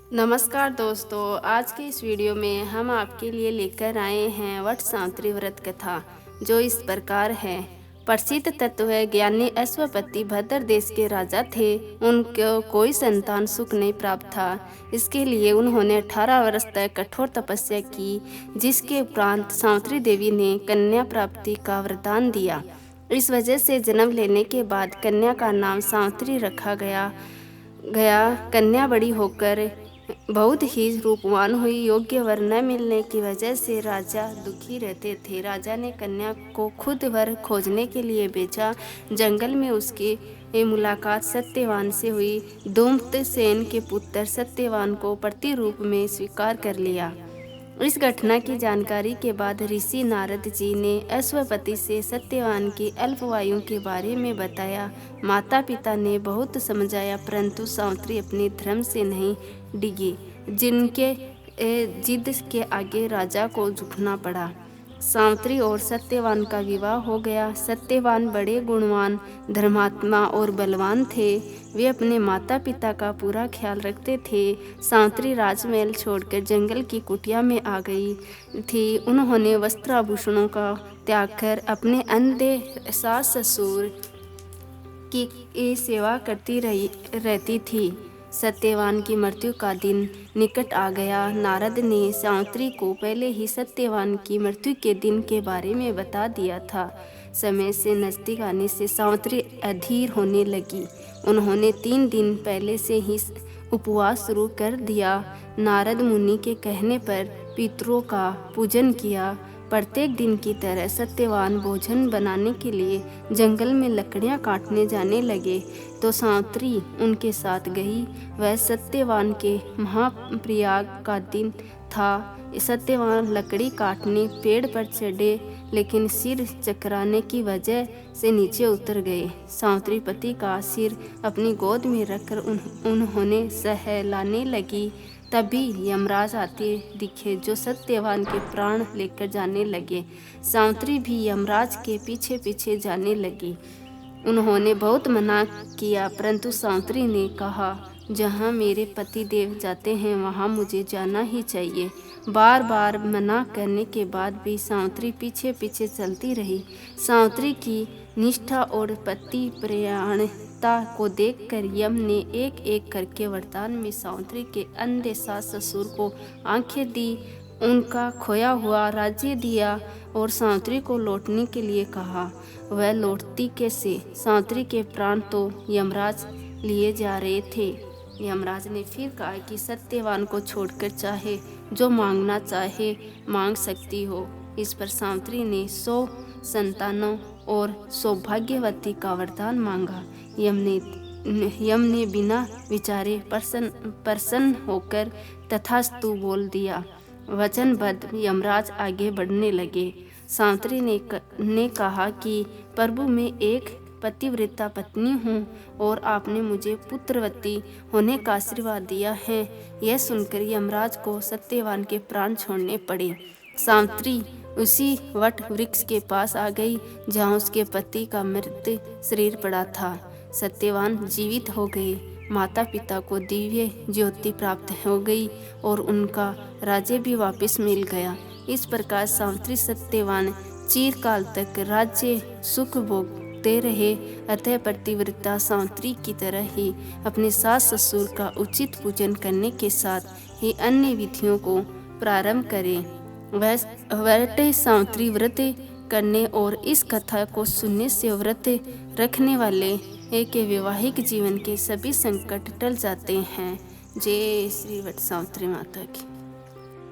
नमस्कार दोस्तों, आज के इस वीडियो में हम आपके लिए लेकर आए हैं वट सावित्री व्रत कथा, जो इस प्रकार है। प्रसिद्ध तत्व है, ज्ञानी अश्वपति भद्र देश के राजा थे। उनको कोई संतान सुख नहीं प्राप्त था। इसके लिए उन्होंने 18 वर्ष तक कठोर तपस्या की, जिसके उपरांत सावित्री देवी ने कन्या प्राप्ति का वरदान दिया। इस वजह से जन्म लेने के बाद कन्या का नाम सावित्री रखा गया। कन्या बड़ी होकर बहुत ही रूपवान हुई। योग्य वर न मिलने की वजह से राजा दुखी रहते थे। राजा ने कन्या को खुद वर खोजने के लिए भेजा। जंगल में उसकी मुलाकात सत्यवान से हुई। धूम्रसेन के पुत्र सत्यवान को पति रूप में स्वीकार कर लिया। इस घटना की जानकारी के बाद ऋषि नारद जी ने अश्वपति से सत्यवान की अल्पवायु के बारे में बताया। माता पिता ने बहुत समझाया, परंतु सावित्री अपने धर्म से नहीं डिगी, जिनके जिद के आगे राजा को झुकना पड़ा। सावित्री और सत्यवान का विवाह हो गया। सत्यवान बड़े गुणवान, धर्मात्मा और बलवान थे। वे अपने माता पिता का पूरा ख्याल रखते थे। सावित्री राजमहल छोड़कर जंगल की कुटिया में आ गई थी। उन्होंने वस्त्र आभूषणों का त्याग कर अपने अंधे सास ससुर की सेवा करती रहती थी। सत्यवान की मृत्यु का दिन निकट आ गया। नारद ने सावित्री को पहले ही सत्यवान की मृत्यु के दिन के बारे में बता दिया था। समय से नजदीक आने से सावित्री अधीर होने लगी। उन्होंने 3 दिन पहले से ही उपवास शुरू कर दिया। नारद मुनि के कहने पर पितरों का पूजन किया। प्रत्येक दिन की तरह सत्यवान भोजन बनाने के लिए जंगल में लकड़ियां काटने जाने लगे, तो सावित्री उनके साथ गई। वह सत्यवान के महाप्रयाग का दिन था। सत्यवान लकड़ी काटने पेड़ पर चढ़े, लेकिन सिर चकराने की वजह से नीचे उतर गए। सावित्री पति का सिर अपनी गोद में रखकर उन्होंने सहलाने लगी। तभी यमराज आते दिखे, जो सत्यवान के प्राण लेकर जाने लगे। सावित्री भी यमराज के पीछे पीछे जाने लगी। उन्होंने बहुत मना किया, परंतु सावित्री ने कहा, जहाँ मेरे पति देव जाते हैं वहाँ मुझे जाना ही चाहिए। बार बार मना करने के बाद भी सावित्री पीछे पीछे चलती रही। सावित्री की निष्ठा और पति परायणता को देखकर यम ने एक एक करके वरदान में सावित्री के अंधे सास ससुर को आंखें दी, उनका खोया हुआ राज्य दिया और सावित्री को लौटने के लिए कहा। वह लौटती कैसे? सावित्री के प्राण तो यमराज लिए जा रहे थे। यमराज ने फिर कहा कि सत्यवान को छोड़कर चाहे जो मांगना चाहे मांग सकती हो। इस पर सावित्री ने 100 संतानों और सौभाग्यवती का वरदान मांगा। यम ने बिना विचारे प्रसन्न होकर तथास्तु बोल दिया। वचनबद्ध यमराज आगे बढ़ने लगे। सावित्री ने कहा कि प्रभु, मैं एक पतिव्रता पत्नी हूँ और आपने मुझे पुत्रवती होने का आशीर्वाद दिया है। यह सुनकर यमराज को सत्यवान के प्राण छोड़ने पड़े। सावित्री उसी वट वृक्ष के पास आ गई, जहाँ उसके पति का मृत शरीर पड़ा था। सत्यवान जीवित हो गए। माता पिता को दिव्य ज्योति प्राप्त हो गई और उनका राज्य भी वापस मिल गया। इस प्रकार सावित्री सत्यवान चिरकाल तक राज्य सुख भोगते रहे। अतः पतिव्रता सावित्री की तरह ही अपने सास ससुर का उचित पूजन करने के साथ ही अन्य विधियों को प्रारंभ करें। वट सावित्री व्रत करने और इस कथा को सुनने से व्रत रखने वाले के वैवाहिक जीवन के सभी संकट टल जाते हैं। जय श्री वट सावित्री माता की।